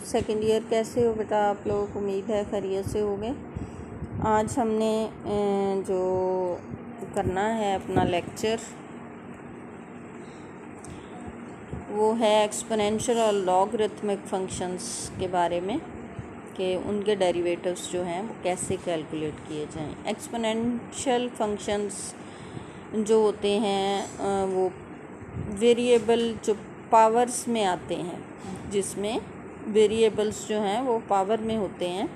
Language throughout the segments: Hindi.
सेकेंड ईयर कैसे हो बेटा आप लोग? उम्मीद है खैरियत से होंगे। आज हमने जो करना है अपना लेक्चर वो है एक्सपोनेंशियल और लॉगरिथमिक फंक्शंस के बारे में कि उनके डेरिवेटिव्स जो हैं वो कैसे कैलकुलेट किए जाएं। एक्सपोनेंशियल फंक्शंस जो होते हैं वो वेरिएबल जो पावर्स में आते हैं, जिसमें वेरिएबल्स जो हैं वो पावर में होते हैं,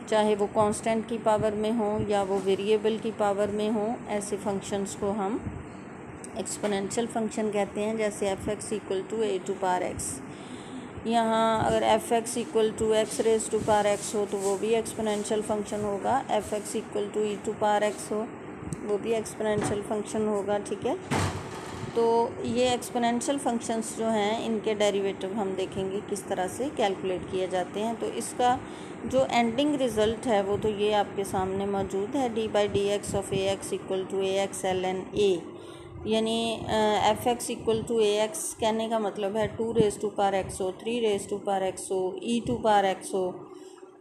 चाहे वो कांस्टेंट की पावर में हो या वो वेरिएबल की पावर में हो। ऐसे फंक्शंस को हम एक्सपोनेंशियल फंक्शन कहते हैं। जैसे f x equal to a to power x, यहाँ अगर f x equal to x raise to power x हो तो वो भी एक्सपोनेंशियल फंक्शन होगा। F x equal to e to power x हो वो भी एक्सपोनेंशियल फंक्शन होगा। ठीक है, तो ये एक्सपोनेंशियल फंक्शंस जो हैं इनके डेरिवेटिव हम देखेंगे किस तरह से कैलकुलेट किए जाते हैं। तो इसका जो एंडिंग रिज़ल्ट है वो तो ये आपके सामने मौजूद है, d by d x of a x equal to a x l n a, यानी f x equal to a x कहने का मतलब है 2 रेज टू पावर एक्स हो, 3 रेज टू पावर एक्स हो, ई टू पावर एक्स हो।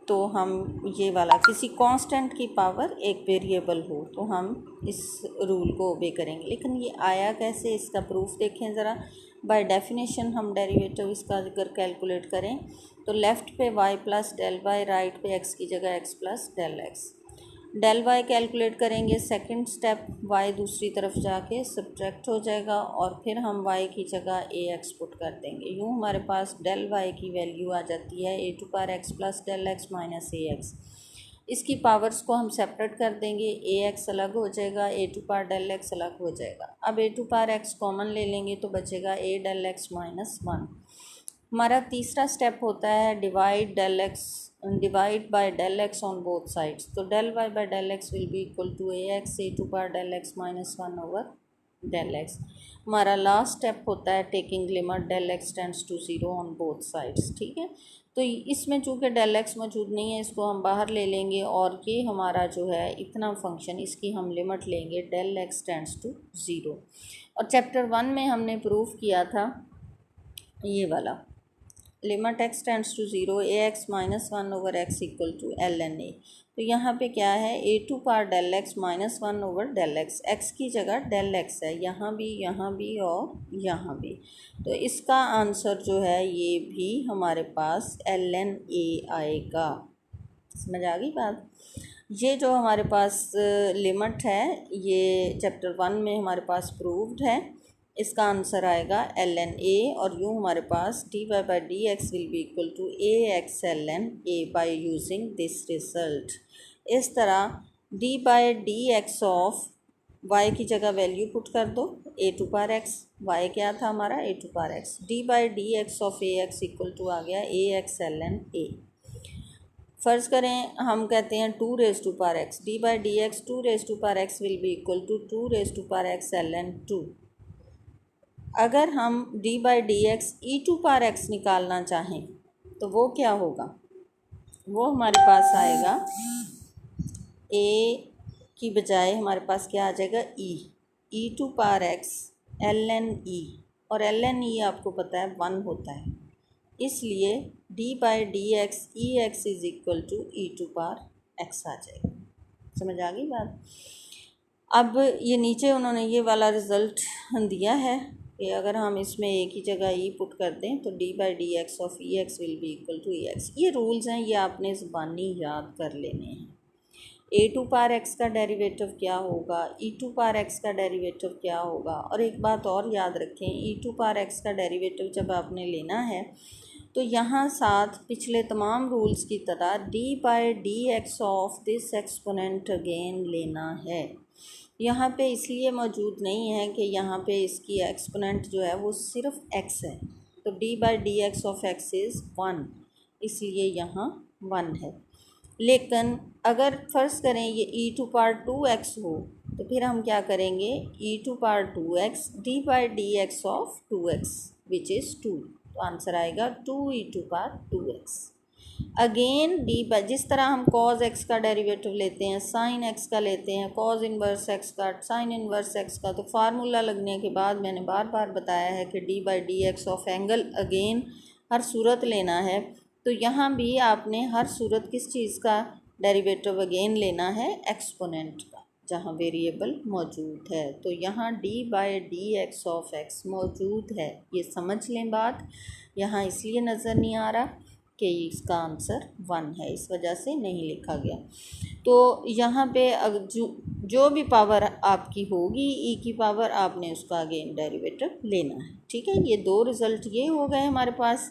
तो हम ये वाला किसी कांस्टेंट की पावर एक वेरिएबल हो तो हम इस रूल को ओबे करेंगे। लेकिन ये आया कैसे, इसका प्रूफ देखें ज़रा। बाय डेफिनेशन हम डेरिवेटिव इसका अगर कैलकुलेट करें तो लेफ़्ट पे y plus del y, right पे x की जगह x plus del x. Del y calculate करेंगे, सेकंड स्टेप y दूसरी तरफ जाके सब्ट्रैक्ट हो जाएगा और फिर हम y की जगह ए एक्स पुट कर देंगे। यूँ हमारे पास डेल y की वैल्यू आ जाती है a to power x plus del x minus a x. इसकी पावर्स को हम सेपरेट कर देंगे, ए एक्स अलग हो जाएगा, ए टू पावर डेल एक्स अलग हो जाएगा। अब ए टू पावर एक्स कॉमन ले लेंगे तो बचेगा ए डेल एक्स माइनस 1। हमारा तीसरा स्टेप होता है divide by del x on both sides. तो del y by del x will be equal to a x a to power del x minus 1 over del x. हमारा लास्ट स्टेप होता है taking limit del x tends to 0 on both sides. ठीक है, तो इसमें चूँकि डेल एक्स मौजूद नहीं है इसको हम बाहर ले लेंगे और ये हमारा जो है इतना फंक्शन, इसकी हम लिमिट लेंगे डेल एक्स टेंड्स टू 0। और चैप्टर 1 में हमने प्रूफ किया था ये वाला, limit x tends to 0 a x minus 1 over x equal to l n a. तो यहाँ पे क्या है, a to power del x minus 1 over del x, x की जगह डेल एक्स है, यहाँ भी और यहाँ भी। तो इसका आंसर जो है ये भी हमारे पास एल एन ए आएगा। समझ आ गई बात? ये जो हमारे पास लिमिट है ये चैप्टर 1 में हमारे पास प्रूव्ड है, इसका आंसर आएगा एल एन ए। और यूँ हमारे पास d y by d x will be equal to a x l n a by using this result. इस तरह d by d x of y की जगह वैल्यू पुट कर दो, a to power x, y क्या था हमारा a to power x, d by d x of a x equal to आ गया a x l n a. फ़र्ज़ करें हम कहते हैं 2 raise to power x, d by d x 2 raise to power x will be equal to 2 raise to power x l n 2। अगर हम d by d x e to power x निकालना चाहें तो वो क्या होगा, वो हमारे पास आएगा ए की बजाय हमारे पास क्या आ जाएगा e to power x l n e, और एल एन ई आपको पता है 1 होता है, इसलिए d by d x e x is equal to e to power x आ जाएगा। समझ आ गई बात? अब ये नीचे उन्होंने ये वाला रिज़ल्ट दिया है कि अगर हम इसमें एक ही जगह ई पुट कर दें तो d by d x of e x will be equal to e x. ये रूल्स हैं, ये आपने ज़बानी याद कर लेने हैं। ए टू पावर एक्स का डेरिवेटिव क्या होगा, ई टू पावर एक्स का डेरिवेटिव क्या होगा। और एक बात और याद रखें, ई टू पावर एक्स का डेरिवेटिव जब आपने लेना है तो यहाँ साथ पिछले तमाम रूल्स की तरह d by d x of this exponent again लेना है। यहाँ पे इसलिए मौजूद नहीं है कि यहाँ पे इसकी एक्सपोनेंट जो है वो सिर्फ x है, तो d by d x of x is 1, इसलिए यहाँ 1 है। लेकिन अगर फ़र्ज़ करें ये ई टू पावर 2x हो तो फिर हम क्या करेंगे, e to power 2x d by d x of 2x which is 2, तो आंसर आएगा 2 e to power 2x। Again d by, जिस तरह हम कॉज एक्स का डेरिवेटिव लेते हैं, साइन एक्स का लेते हैं, कॉज इन्वर्स एक्स का, साइन इन्वर्स एक्स का, तो फार्मूला लगने के बाद मैंने बार बार बताया है कि d by d x of angle again हर सूरत लेना है। तो यहाँ भी आपने हर सूरत किस चीज़ का डेरिवेटिव अगेन लेना है, एक्सपोनेंट का, जहाँ वेरिएबल मौजूद है। तो यहाँ d/dx ऑफ x मौजूद है, ये समझ लें बात। यहाँ इसलिए नज़र नहीं आ रहा कि इसका आंसर 1 है, इस वजह से नहीं लिखा गया। तो यहाँ पे जो भी पावर आपकी होगी e की पावर, आपने उसका अगेन डेरिवेटिव लेना है, ठीक है। ये दो रिज़ल्ट ये हो गए हमारे पास।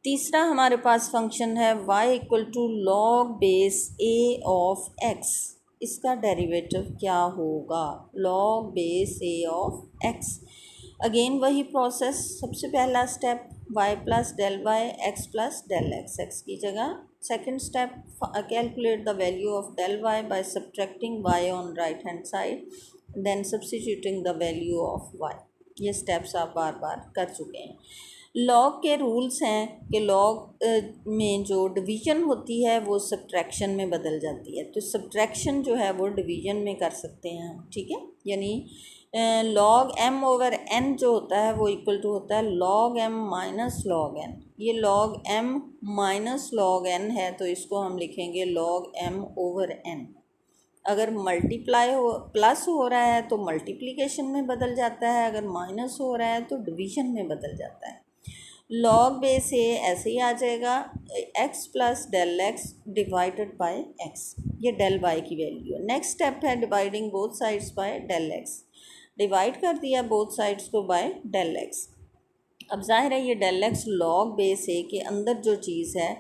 तीसरा हमारे पास फंक्शन है y = log base a of x। इसका डेरिवेटिव क्या होगा, log base a of x। Again वही प्रोसेस, सबसे पहला step y + del y x + del x, x की जगह। Second step, calculate the value of del y by subtracting y on right hand side, then substituting the value of y। ये स्टेप्स आप बार बार कर चुके हैं। लॉग के रूल्स हैं कि लॉग में जो डिवीज़न होती है वो सब्ट्रैक्शन में बदल जाती है, तो सब्ट्रैक्शन जो है वो डिवीज़न में कर सकते हैं हम, ठीक है। यानी log m ओवर n जो होता है वो इक्वल टू होता है log m minus log n। ये log m minus log n है, तो इसको हम लिखेंगे log m ओवर n। अगर मल्टीप्लाई हो प्लस हो रहा है तो मल्टीप्लिकेशन में बदल जाता है, अगर माइनस हो रहा है तो डिवीज़न में बदल जाता है। log बेस a ऐसे ही आ जाएगा, x + del x divided by x, ये del y की वैल्यू है। नेक्स्ट स्टेप है dividing both sides by del x। Divide कर दिया बोथ साइड्स को बाय del x। अब जाहिर है ये del x log base a के अंदर जो चीज़ है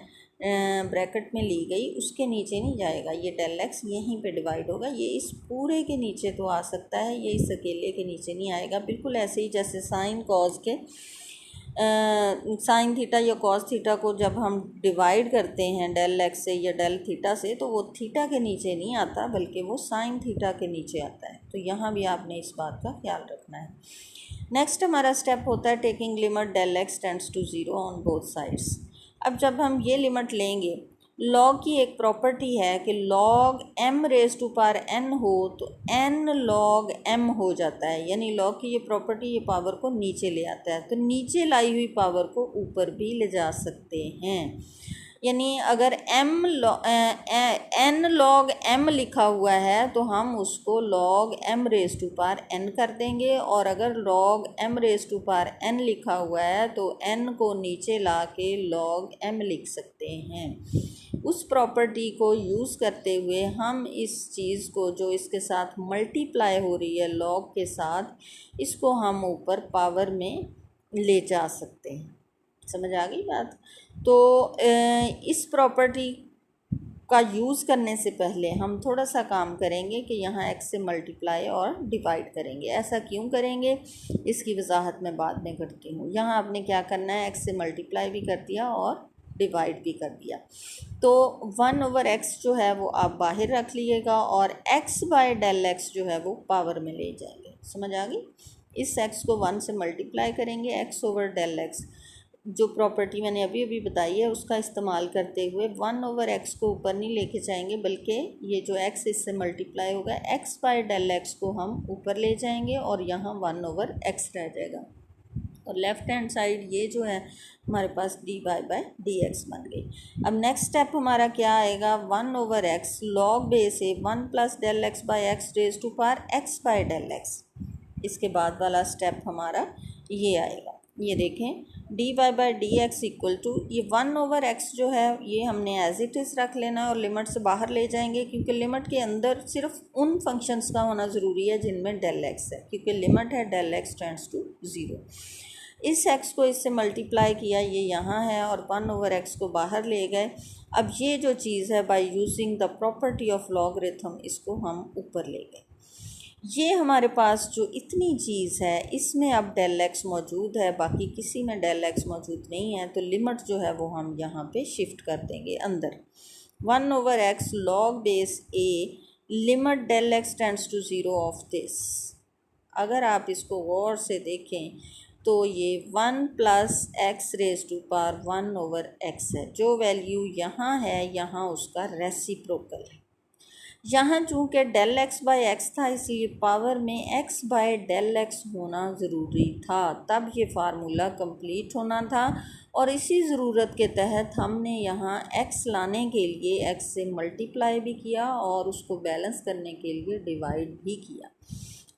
ब्रैकेट में ली गई उसके नीचे नहीं जाएगा, ये del x यहीं पे डिवाइड होगा। ये इस पूरे के नीचे तो आ सकता है, ये इस अकेले के नीचे नहीं आएगा। बिल्कुल ऐसे ही जैसे साइन कॉज के साइन थीटा या कॉस थीटा को जब हम डिवाइड करते हैं del x से या del थीटा से, तो वो थीटा के नीचे नहीं आता बल्कि वो साइन थीटा के नीचे आता है। तो यहाँ भी आपने इस बात का ख्याल रखना है। नेक्स्ट हमारा स्टेप होता है taking limit del x tends to 0 on both sides. अब जब हम ये लिमिट लेंगे, लॉग की एक प्रॉपर्टी है कि log m raise to power n हो तो n log m हो जाता है, यानी लॉग की ये प्रॉपर्टी ये पावर को नीचे ले आता है, तो नीचे लाई हुई पावर को ऊपर भी ले जा सकते हैं। यानी अगर n log m लिखा हुआ है तो हम उसको log m raise to power n कर देंगे, और अगर log m raise to power n लिखा हुआ है तो n को नीचे ला के log m लिख सकते हैं। उस प्रॉपर्टी को यूज़ करते हुए हम इस चीज़ को जो इसके साथ मल्टीप्लाई हो रही है log के साथ, इसको हम ऊपर पावर में ले जा सकते हैं। समझ आ गई बात। तो इस प्रॉपर्टी का यूज़ करने से पहले हम थोड़ा सा काम करेंगे कि यहाँ x से मल्टीप्लाई और डिवाइड करेंगे। ऐसा क्यों करेंगे इसकी वजाहत मैं बाद में करती हूँ। यहाँ आपने क्या करना है, x से मल्टीप्लाई भी कर दिया और डिवाइड भी कर दिया, तो 1/x जो है वो आप बाहर रख लीजिएगा और x/del x जो है वो पावर में ले जाएंगे। समझ आ गई। इस x को 1 से मल्टीप्लाई करेंगे, x/del x जो प्रॉपर्टी मैंने अभी अभी बताई है उसका इस्तेमाल करते हुए 1/x को ऊपर नहीं लेके जाएंगे, बल्कि ये जो x इससे मल्टीप्लाई होगा x/del x को हम ऊपर ले जाएंगे और यहाँ 1/x रह जाएगा, और लेफ़्ट हैंड साइड ये जो है हमारे पास dy/dx बन गई। अब नेक्स्ट स्टेप हमारा क्या आएगा, 1/x log base a 1 + del x/x raise to power x/del x। इसके बाद वाला स्टेप हमारा ये आएगा, ये देखें dy/dx इक्वल टू ये 1/x जो है ये हमने एज इट इज़ रख लेना और लिमिट से बाहर ले जाएंगे, क्योंकि लिमिट के अंदर सिर्फ उन फंक्शंस का होना ज़रूरी है जिनमें del x है, क्योंकि लिमिट है del x टेंड्स टू 0। इस x को इससे मल्टीप्लाई किया, ये यहाँ है, और 1/x को बाहर ले गए। अब ये जो चीज़ है by using the property of logarithm, इसको हम ऊपर ले गए। ये हमारे पास जो इतनी चीज़ है इसमें अब del x मौजूद है, बाकी किसी में del x मौजूद नहीं है, तो लिमिट जो है वो हम यहाँ पे शिफ्ट कर देंगे अंदर। 1/x log base a limit del x tends to 0 of this. अगर आप इसको गौर से देखें तो ये 1 + x rays to power 1/x है, जो वैल्यू यहाँ है यहाँ उसका रेसिप्रोकल है। यहाँ चूँकि डेल एक्स बाई एक्स था, इसलिए पावर में एक्स बाय डेल एक्स होना ज़रूरी था, तब ये फार्मूला कंप्लीट होना था। और इसी ज़रूरत के तहत हमने यहाँ एक्स लाने के लिए एक्स से मल्टीप्लाई भी किया और उसको बैलेंस करने के लिए डिवाइड भी किया।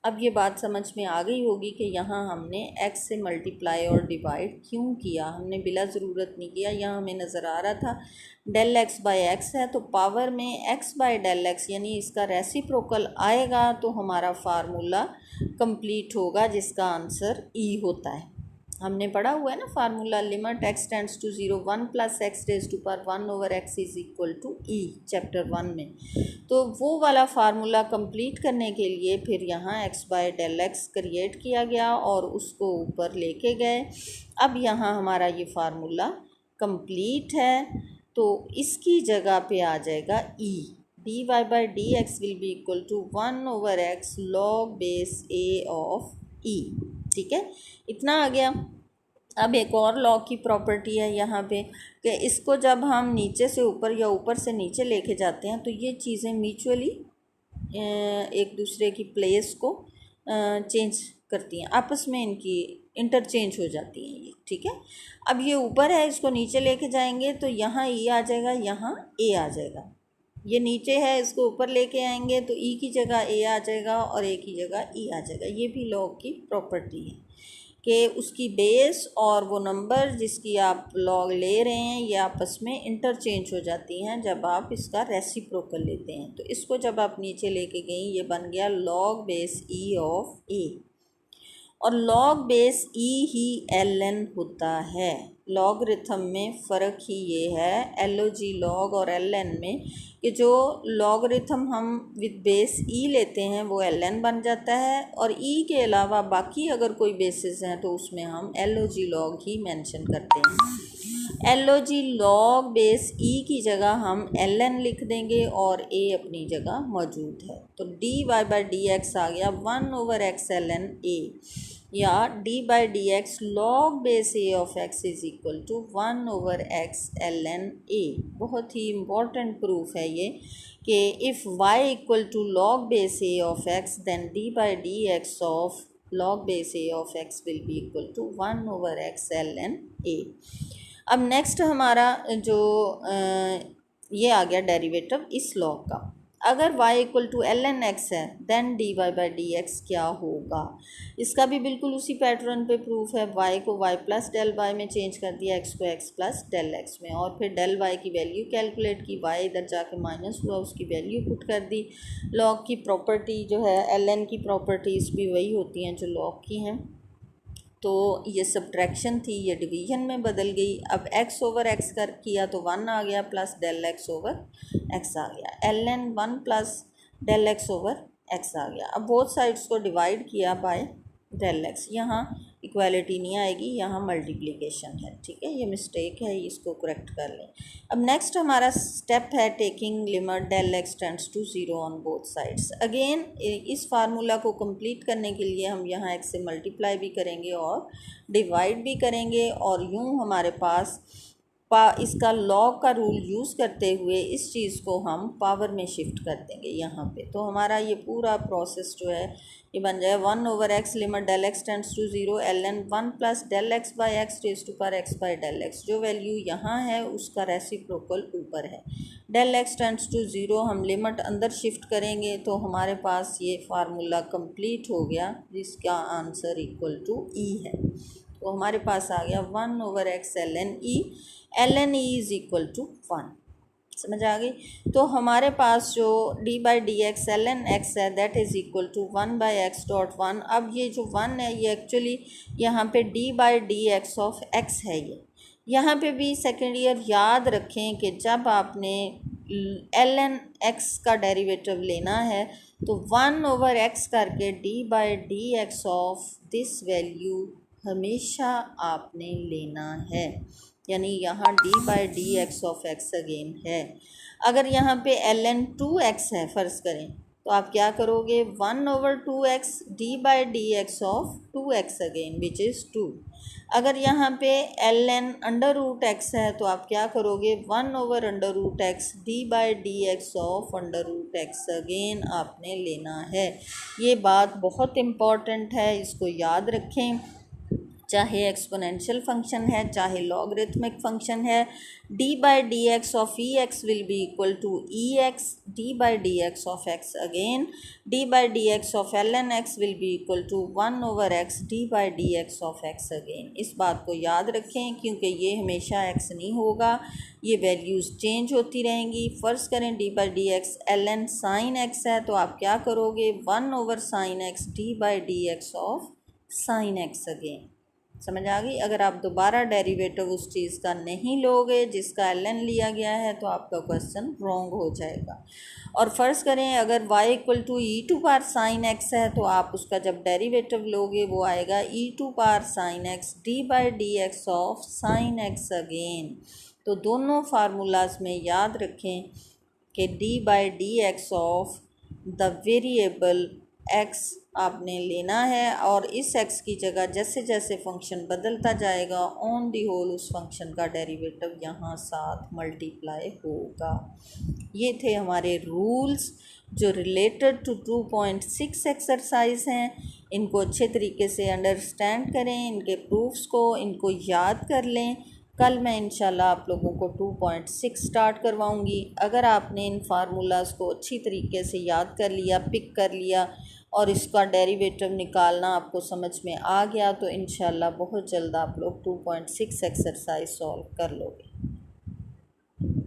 अब ये बात समझ में आ गई होगी कि यहाँ हमने x से मल्टीप्लाई और डिवाइड क्यों किया, हमने बिला ज़रूरत नहीं किया। यहाँ हमें नज़र आ रहा था डेल एक्स बाई एक्स है, तो पावर में x बाई डेल एक्स यानी इसका रेसिप्रोकल आएगा तो हमारा फार्मूला कंप्लीट होगा, जिसका आंसर e होता है। हमने पढ़ा हुआ है ना formula, limit x tends to 0 1 plus x raise to power 1 over x is equal to e, chapter 1 में। तो वो वाला फार्मूला कंप्लीट करने के लिए फिर यहाँ x by del x create किया गया और उसको ऊपर लेके गए। अब यहाँ हमारा ये फार्मूला कंप्लीट है, तो इसकी जगह पे आ जाएगा e, dy by d x will be equal to 1 over x log base a of e। ठीक है, इतना आ गया। अब एक और लॉ की प्रॉपर्टी है यहाँ पे कि इसको जब हम नीचे से ऊपर या ऊपर से नीचे लेके जाते हैं तो ये चीज़ें म्यूचुअली एक दूसरे की प्लेस को चेंज करती हैं, आपस में इनकी इंटरचेंज हो जाती हैं ये। ठीक है, अब ये ऊपर है, इसको नीचे लेके जाएंगे तो यहाँ ई आ जाएगा, यहाँ ए आ जाएगा। ये नीचे है, इसको ऊपर लेके आएंगे तो ई की जगह ए आ जाएगा और ए की जगह ई आ जाएगा। ये भी लॉग की प्रॉपर्टी है कि उसकी बेस और वो नंबर जिसकी आप लॉग ले रहे हैं ये आपस में इंटरचेंज हो जाती हैं जब आप इसका रेसिप्रोकल लेते हैं। तो इसको जब आप नीचे लेके गई, ये बन गया लॉग बेस ई ऑफ ए, और लॉग बेस ई ही एल एन होता है। लॉगरिथम में फ़र्क ही ये है एलओजी लॉग और एल एन में कि जो लॉगरिथम हम विद बेस ई लेते हैं वो एल एन बन जाता है, और ई के अलावा बाकी अगर कोई बेसिस हैं तो उसमें हम एलओजी लॉग ही मेंशन करते हैं। एलओजी लॉग बेस ई की जगह हम एल एन लिख देंगे और ए अपनी जगह मौजूद है, तो d y by d x आ गया 1 over x l n a, या d by d x log base a of x is equal to 1 over x l n a. बहुत ही इम्पॉर्टेंट प्रूफ है ये कि if y equal to log base a of x then d by d x of log base a of x will be equal to 1 over x l n a. अब नेक्स्ट हमारा जो ये आ गया डेरिवेटिव इस लॉग का। अगर y equal to l n x है then d y by d x क्या होगा, इसका भी बिल्कुल उसी पैटर्न पे प्रूफ है। y को y प्लस डेल वाई में चेंज कर दिया, x को x प्लस डेल एक्स में, और फिर डेल y की वैल्यू कैलकुलेट की, y इधर जाके माइनस हुआ, उसकी वैल्यू पुट कर दी। लॉग की प्रॉपर्टी जो है एल एन की प्रॉपर्टीज़ भी वही होती हैं जो लॉग की हैं। तो ये सब्ट्रैक्शन थी, ये डिवीजन में बदल गई। अब x ओवर x कर किया तो 1 आ गया plus del x over x आ गया, l n 1 plus del x over x आ गया। अब बोथ साइड्स को डिवाइड किया बाय डेल x, यहाँ इक्वालिटी नहीं आएगी, यहाँ मल्टीप्लिकेशन है। ठीक है, ये मिस्टेक है, इसको करेक्ट कर लें। अब नेक्स्ट हमारा स्टेप है taking limit del x tends to 0 on both sides. Again इस फार्मूला को कंप्लीट करने के लिए हम यहाँ x से मल्टीप्लाई भी करेंगे और डिवाइड भी करेंगे, और यूँ हमारे पास इसका लॉग का रूल यूज़ करते हुए इस चीज़ को हम पावर में शिफ्ट कर देंगे यहाँ पे। तो हमारा ये पूरा प्रोसेस जो है ये बन जाए 1 over x limit del x tends to 0 l n 1 plus del x by x raise to power x by del x. जो वैल्यू यहाँ है उसका रेसिप्रोकल ऊपर है। डेल एक्स टेंड्स टू 0 हम लिमिट अंदर शिफ्ट करेंगे तो हमारे पास ये फार्मूला कंप्लीट हो गया, जिसका आंसर इक्वल टू ई है। तो हमारे पास आ गया 1 over x l n e is equal to 1। समझ आ गई। तो हमारे पास जो d by d x l n x है that is equal to 1 by x dot 1। अब ये जो 1 है ये एक्चुअली यहाँ पे d by d x of x है। ये यहाँ पे भी सेकेंड ईयर याद रखें कि जब आपने एल एन एक्स का डेरिवेटिव लेना है तो 1 ओवर x करके d by d x of this value हमेशा आपने लेना है, यानी यहाँ d by d x of x again है। अगर यहाँ पे एल एन 2x है फ़र्ज़ करें, तो आप क्या करोगे 1/2x d/dx of 2x again which is 2। अगर यहाँ पे ln √x है तो आप क्या करोगे 1/√x d/dx of √x again आपने लेना है। ये बात बहुत इम्पॉर्टेंट है, इसको याद रखें। चाहे एक्सपोनेंशियल फंक्शन है चाहे लॉगरिथमिक फंक्शन है, d/dx of x will be equal to ex d/dx of x again d/dx of ln x will be equal to 1/x d/dx of x again. इस बात को याद रखें क्योंकि ये हमेशा x नहीं होगा, ये वैल्यूज़ चेंज होती रहेंगी। फ़र्ज़ करें d/dx ln sin x है तो आप क्या करोगे 1/sin x d/dx of sin x again. समझ आ गई। अगर आप दोबारा डेरिवेटिव उस चीज़ का नहीं लोगे जिसका ln लिया गया है तो आपका क्वेश्चन रॉन्ग हो जाएगा। और फ़र्ज़ करें अगर y equal to e⁻sin x है तो आप उसका जब डेरिवेटिव लोगे वो आएगा e⁻sin x d/dx of sin x again. तो दोनों फार्मूलाज में याद रखें कि d/dx of the variable x आपने लेना है और इस x की जगह जैसे जैसे फंक्शन बदलता जाएगा ऑन दी होल उस फंक्शन का डेरिवेटिव यहाँ साथ मल्टीप्लाई होगा। ये थे हमारे रूल्स जो रिलेटेड टू 2.6 एक्सरसाइज हैं। इनको अच्छे तरीके से अंडरस्टैंड करें, इनके प्रूफ्स को इनको याद कर लें। कल मैं इंशाल्लाह आप लोगों को 2.6 स्टार्ट करवाऊंगी। अगर आपने इन फार्मूलाज़ को अच्छी तरीके से याद कर लिया, पिक कर लिया और इसका डेरिवेटिव निकालना आपको समझ में आ गया तो इंशाल्लाह बहुत जल्द आप लोग 2.6 एक्सरसाइज सॉल्व कर लोगे।